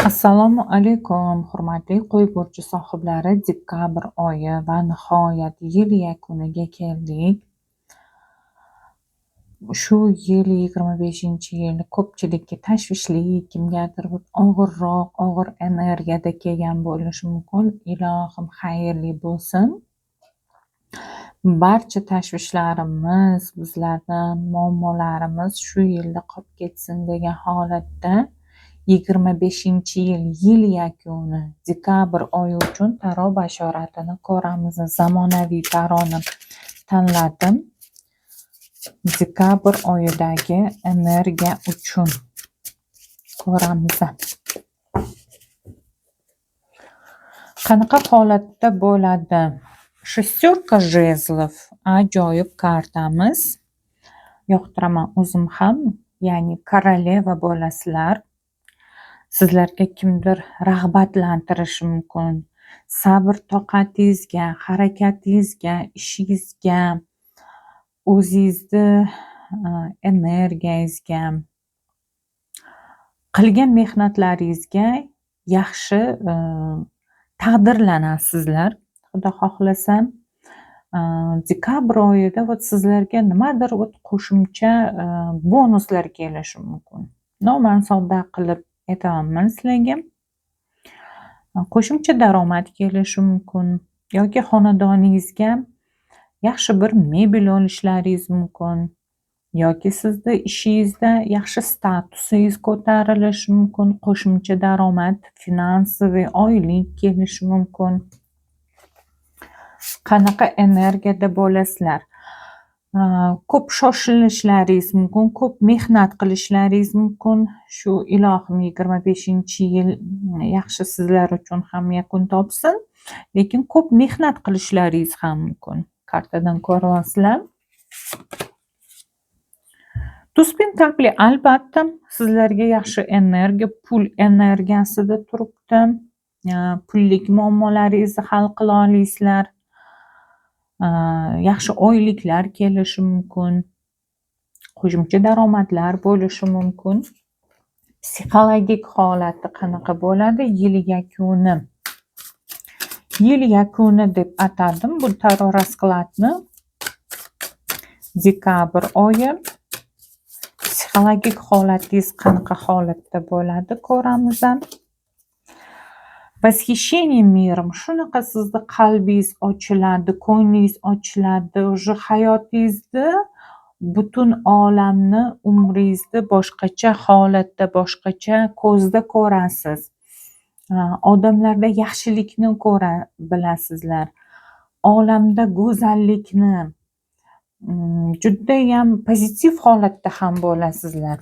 Assalomu alaykum, hurmatli qo'y burchi sohiblari. Dekabr oyi va nihoyat yil yakuniga keldik. Shu yil 25-yil ko'pchilikka tashvishli, kimgadir og'ir energiyada kelgan bo'lishi mumkin. Ilohim xayrli bo'lsin. Barcha tashvishlarimiz, bizlarning muammolarimiz shu yilda qolib ketsin degan holatda 25-yil yil yakuni dekabr oyi uchun tarot bashoratini ko'ramiz. Zamonaviy tarotni tanladim. Dekabr oyidagi energiya uchun ko'ramiz. Qanaqa holatda bo'ladi? Shesтерка jezlov ajoyib kartamiz. Yoqtiraman o'zim ham, ya'ni koroleva bo'lasizlar. Sizlarga kimdir rag'batlantirishi mumkin. Sabr toqatingizga, harakatingizga, ishingizga, o'zingizni energiyangizga, qilgan mehnatlaringizga yaxshi taqdirlanasizlar. Xudo xohlasa, dekabr oyida sizlarga nimadir qo'shimcha bonuslar kelishi mumkin. Man sodda qilib aytaman sizlarga. Qo'shimcha daromad kelishi mumkin yoki xonadoningizga yaxshi bir mebel olishlaringiz mumkin yoki sizni ishingizda yaxshi statusingiz ko'tarilishi mumkin. Qo'shimcha daromad, finansiy oylik kelishi mumkin. Qanaqa energiyada bo'lasizlar? Ko'p shoshilishlaringiz mumkin, ko'p mehnat qilishlaringiz mumkin. Shu ilohim 25-yil yaxshi sizlar uchun ham yakun topsin, lekin ko'p mehnat qilishlaringiz ham mumkin. Kartadan ko'ryapsizlar. Tuz pentakli albatta sizlarga yaxshi energiya, pul energiyasida turibdi. Pullik muammolaringizni hal qila olasizlar. Yaxshi oyliklar kelishi mumkin. Qo'shimcha daromadlar bo'lishi mumkin. Psixologik holati qanaqa bo'ladi? Yil yakuni. Yil yakuni deb atadim bu tarot raskladni. Dekabr oyi. Psixologik holatingiz qanaqa holatda bo'ladi? Ko'ramiz. Восхищение миром. Shunaqa sizni qalbingiz ochiladi, ko'nglingiz ochiladi. O'sha hayotingizni, butun olamni, umringizni boshqacha holatda, boshqacha ko'zda ko'rasiz. Odamlarda yaxshilikni ko'ra bilasizlar. Olamda go'zallikni, juda ham pozitiv holatda ham bo'lasizlar.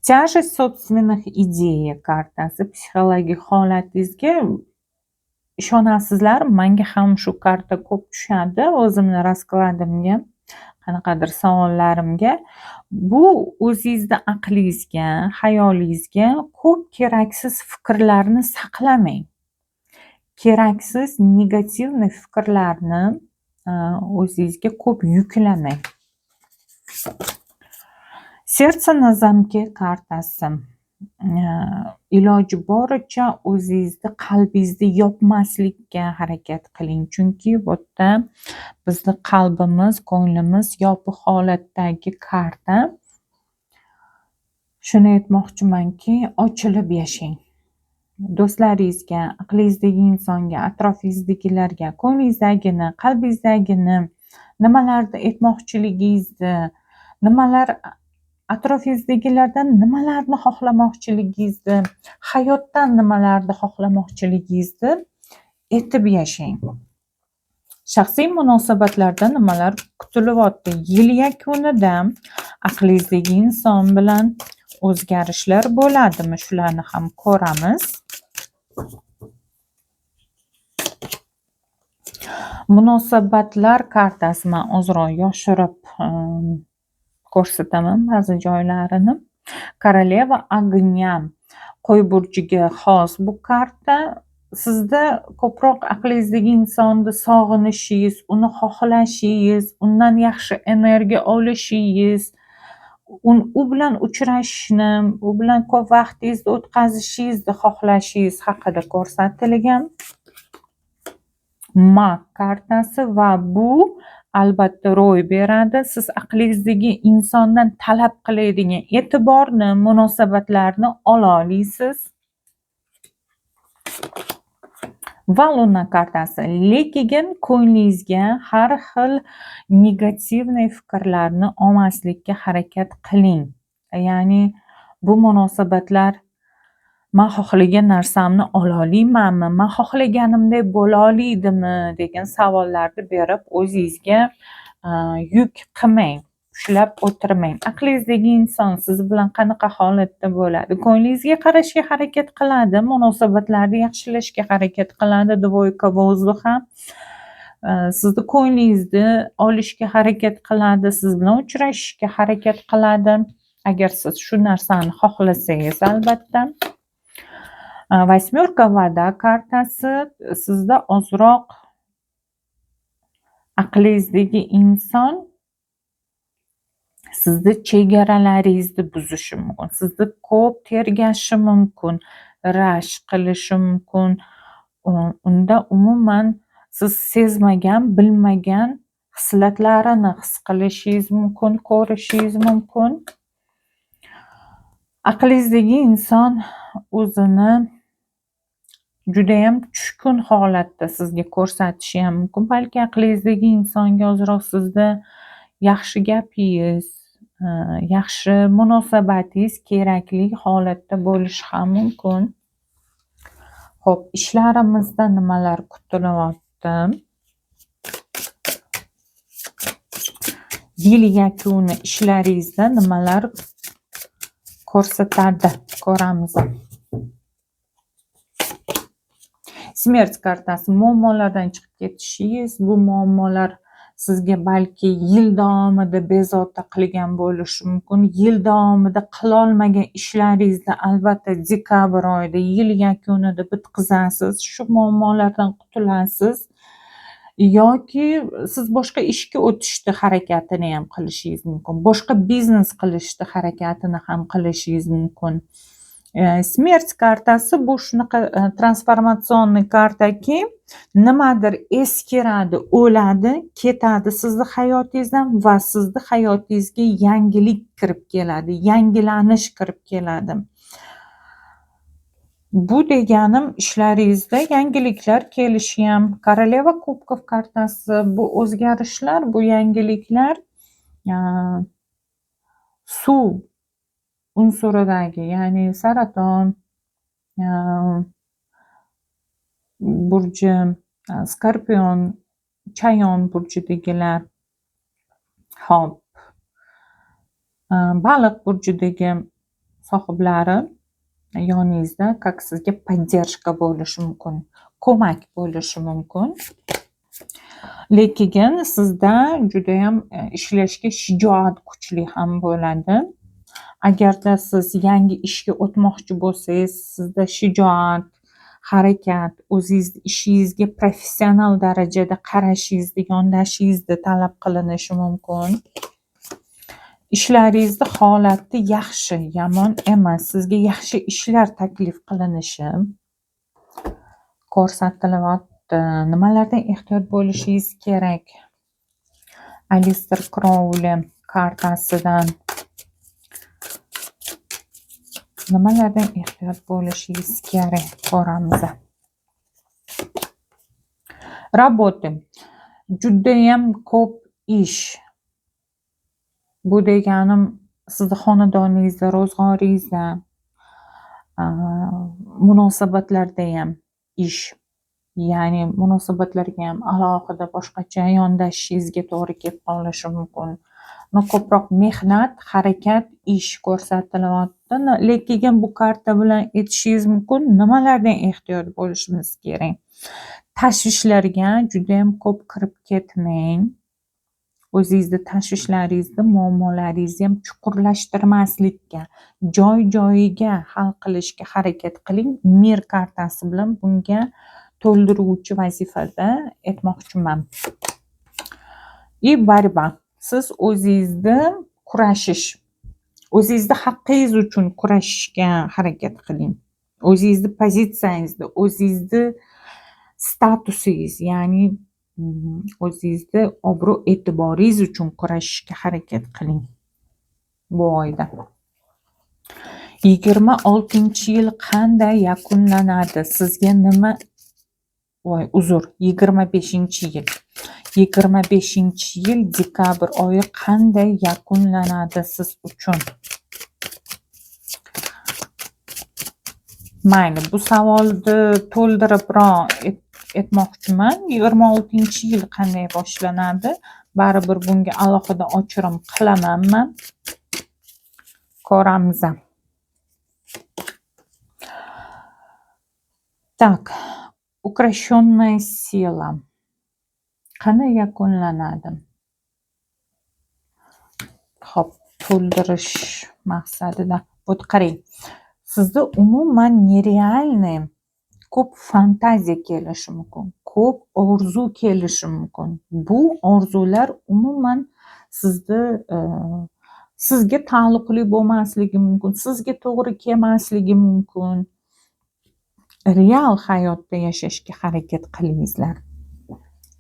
Тяжесть собственных идей kartasi psixologik holatingizga ishonasizlar. Menga ham shu karta ko'p tushadi o'zimni raskladimga, qanaqadir savollarimga. Bu o'zingizni aqlingizga, xayolingizga ko'p keraksiz fikrlarni saqlamang. Keraksiz negativniy fikrlarni o'zingizga ko'p yuklamang. Serдце на замке kartasi. Iloji boricha o'zingizni qalbingizni yopmaslikka harakat qiling. Chunki bu yerda bizning qalbimiz, ko'nglimiz yopiq holatdagi karta. Shuni aytmoqchimanki, ochilib yashang. Do'stlaringizga, aqlingizdagi insonga, atrofingizdagilarga, ko'nglingizdagini, qalbingizdagini, nimalarni aytmoqchiligingizni, nimalar atrofingizdagilardan nimalarni xohlamoqchiligingizni, hayotdan nimalarni xohlamoqchiligingizni aytib yashang. Shaxsiy munosabatlarda nimalar kutilyapti? Yil yakunida aqlingizdagi inson bilan o'zgarishlar bo'ladimi? Shularni ham ko'ramiz. Munosabatlar kartasi men ozroq yoshirib ko'rsataman ba'zi joylarini. Koroleva огня. Qo'y burchiga xos bu karta. Sizda ko'proq aqlingizdagi insonni sog'inishingiz, uni xohlashingiz, undan yaxshi energiya olishingiz, u bilan uchrashishni, u bilan ko'p vaqtingizni o'tkazishingizni xohlashingiz haqida ko'rsatilgan. Mag kartasi va bu albatta ro'y beradi. Siz aqlingizdagi insondan talab qiladigan e'tiborni, munosabatlarni ola olasiz. Va Luna kartasi. Lekin ko'nglingizga har xil negativniy fikrlarni olmaslikka harakat qiling. Ya'ni bu munosabatlar men xohlagan narsamni ola olamanmi, men xohlaganimdek bo'la olaydimi degan savollarni berib o'zingizga yuk qilmang, ushlab o'tirmang. Aqlingizdagi inson siz bilan qanaqa holatda bo'ladi? Ko'nglingizga qarashga harakat qiladi, munosabatlarni yaxshilashga harakat qiladi. Dvoyka vozdux sizni ko'nglingizni olishga harakat qiladi, siz bilan uchrashishga harakat qiladi. Agar siz shu narsani xohlasangiz albatta. Восьмерка voda kartasi sizda ozroq aqlingizdagi inson sizni chegaralaringizni buzishi mumkin, sizni ko'p tergashi mumkin, rashk qilishi mumkin. Unda umuman siz sezmagan, bilmagan hislatlarini his qilishingiz mumkin, ko'rishingiz mumkin. Aqlingizdagi inson o'zini judayam tushkun holatda sizga ko'rsatishi ham mumkin. Balki aqlingizdagi insonga ozroq sizda yaxshi gapingiz, yaxshi munosabatingiz kerakli holatda bo'lishi ham mumkin. Xo'p, ishlarimizda nimalar kutilyapti? Yil yakuni ishlaringizda nimalar ko'rsatadi? Ko'ramiz. Smert kartasi. Muammolardan chiqib ketishingiz, bu muammolar sizga balki yil davomida bezovta qilgan bo'lishi mumkin. Yil davomida qilolmagan ishlaringizni albatta dekabr oyida, yil yakunida bitkazasiz. Shu muammolardan qutulasiz. Yoki siz boshqa ishga o'tishni harakatini ham qilishingiz mumkin. Boshqa biznes qilishni harakatini ham qilishingiz mumkin. Smert kartasi bu shunaqa transformatsion kartaki, nimadir eskiradi, o'ladi, ketadi sizni hayotingizdan va sizni hayotingizga yangilik kirib keladi, yangilanish kirib keladi. Bu deganim ishlaringizda yangiliklar kelishi ham. Koroleva kubkov kartasi bu o'zgarishlar, bu yangiliklar suv unsuridagi, ya'ni saraton burji, skorpion, chayon burjidagilar, hop, baliq burjidagi sohiblari yoningizda как sizga поддержка bo'lishi mumkin, ko'mak bo'lishi mumkin. Lekin sizda judayam ishlashga shijoat kuchli ham bo'ladi. Agarda siz yangi ishga o'tmoqchi bo'lsangiz, sizda shijoat, harakat, o'zingizni ishingizga professional darajada qarashingizni, yondashingizni talab qilinishi mumkin. Ishlaringizni holati yaxshi, yomon emas. Sizga yaxshi ishlar taklif qilinishi ko'rsatilyapti. Nimalardan ehtiyot bo'lishingiz kerak? Alister Crowley kartasidan nimalardan ehtiyot bo'lishingiz kerak? Ko'ramiz. Rabota. Judayam ko'p ish. Bu deganim sizni xonadoningizda, ro'zg'oringizda, munosabatlarda ham ish. Ya'ni munosabatlarga ham alohida boshqacha yondashishingizga to'g'ri kelib qolishi mumkin. Ko'proq mehnat, harakat, ish ko'rsatilyapti. Lekin bu karta bilan aytishingiz mumkin, nimalardan ehtiyot bo'lishimiz kerak? Tashvishlarga juda ham ko'p kirib ketmang. O'zingizni tashvishlaringizni, muammolaringizni ham chuqurlashtirmaslikka, joy-joyiga hal qilishga harakat qiling. Mir kartasi bilan bunga to'ldiruvchi vazifada aytmoqchiman. Borba. Siz o'zingizni kurashish O'zingizni haqqingiz uchun kurashishga harakat qiling. O'zingizni pozitsiyangizni, o'zingizni statusingiz, ya'ni o'zingizni obro'-e'tiboringiz uchun kurashishga harakat qiling bu oyda. 26-yil qanday yakunlanadi? Sizga nima 25-yil. 25-yil dekabr oyi qanday yakunlanadi siz uchun? Mayli, bu savolni to'ldiribroq etmoqchiman. 26-yil qanday boshlanadi? Baribir bunga alohida ochirim qilamanman. Ko'ramiz. Так, укращенная сила qanday yakunlanadi? Xo'p, to'ldirish maqsadida. Bu qarang. Sizda umuman nerealniy ko'p fantaziya kelishi mumkin, ko'p orzu kelishi mumkin. Bu orzular umuman sizga taalluqli bo'lmasligi mumkin, sizga to'g'ri kelmasligi mumkin. Real hayotda yashashga harakat qilingizlar.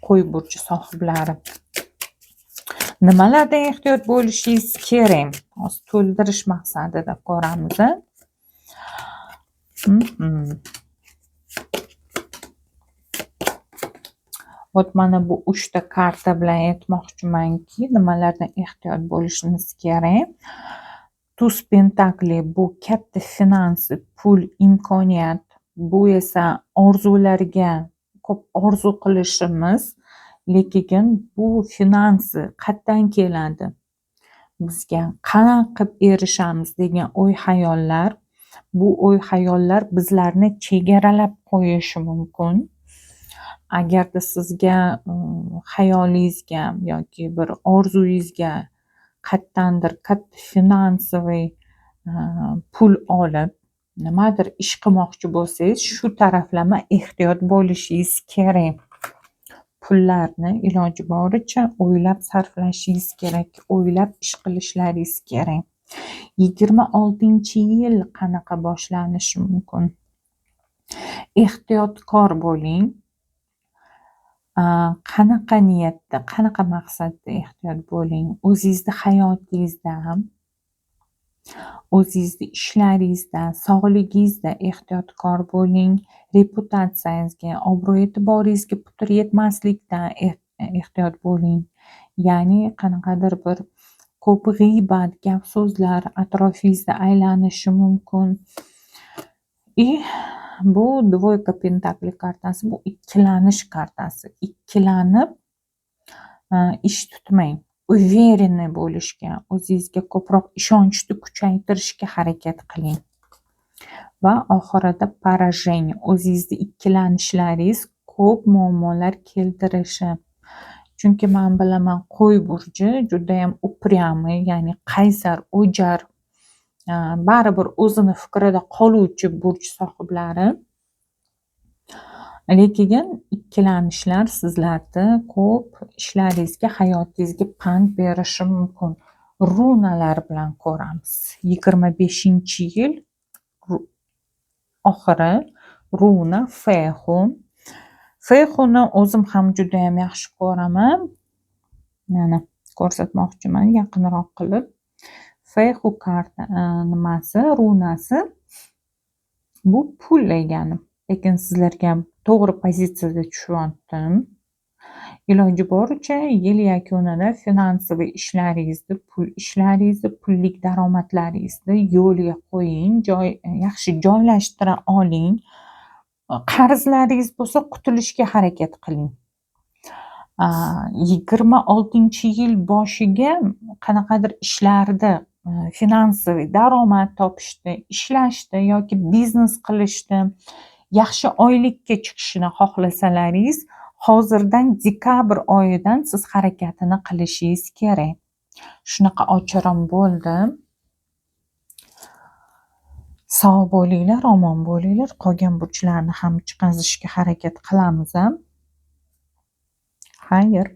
Qo'y burchi sohiblari. Nimalardan ehtiyot bo'lishingiz kerak? Hozir to'ldirish maqsadida ko'ramiz. Hop, mana bu 3 ta karta bilan aytmoqchimanki, nimalardan ehtiyot bo'lishimiz kerak. Tuz pentakli bu katta finansi, pul, imkoniyat. Bu esa orzularga ko'p orzu qilishimiz, lekin bu finansi qayerdan keladi? Bizga qanaqa qilib erishamiz degan o'y-xayollar. Bu o'y-xayollar bizlarni chegaralab qo'yishi mumkin. Agarda sizga xayolingizga yoki bir orzuyingizga qayerdandir katta finansiy pul olib nimadir ish qilmoqchi bo'lsangiz, shu taraflama ehtiyot bo'lishingiz kerak. Pullarni iloji boricha o'ylab sarflashingiz kerak, o'ylab ish qilishlaringiz kerak. 26-yil qanaqa boshlanishi mumkin? Ehtiyotkor bo'ling. Qanaqa niyatda, qanaqa maqsadda ehtiyot bo'ling? O'zingizni hayotingizda ham, o'zingizni ishlaringizda, sog'ligingizda ehtiyotkor bo'ling. Reputatsiyangizga, obro'-e'tiboringizga putur yetmaslikdan ehtiyot bo'ling. Ya'ni qanaqadir bir ko'p g'iybat, gap so'zlar atrofingizda aylanishi mumkin. Bu dvoyka pentakli kartasi, bu ikkilanish kartasi. Ikkilanib ish tutmang. Уверенный bo'lishga, o'zingizga ko'proq ishonchni kuchaytirishga harakat qiling. Va oxirida поражение, o'zingizni ikkilanishlaringiz ko'p muammolar keltirishi. Chunki men bilaman, qo'y burji juda ham upryamый, ya'ni qaysar, o'jar, baribir o'zini fikrida qoluvchi burj sohiblari. Lekin ikkilanishlar sizlarda ko'p ishlaringizga, hayotingizga pand berishi mumkin. Runalar bilan ko'ramiz. 25-yil oxiri runa Fexu. Fexuni o'zim ham juda ham yaxshi ko'raman. Mana ko'rsatmoqchiman yaqinroq qilib. Fexu karta nimasi, runasi bu pul degani. Lekin sizlarga to'g'ri pozitsiyada tushyaptim. Iloji boricha yil yakunida finansiy ishlaringizni, pul ishlaringizni, pullik daromadlaringizni yo'lga qo'ying, yaxshi joylashtira oling. Qarzlaringiz bo'lsa qutulishga harakat qiling. 26-yil boshiga qanaqadir ishlarda finansiy daromad topishdi, ishlashdi yoki biznes qilishdi, yaxshi oylikka chiqishini xohlasalaringiz, hozirdan dekabr oyidan siz harakatini qilishingiz kerak. Shunaqa ochirim bo'ldi. Sog' bo'linglar, omon bo'linglar. Qolgan burchlarni ham chiqazishga harakat qilamiz. Xayr.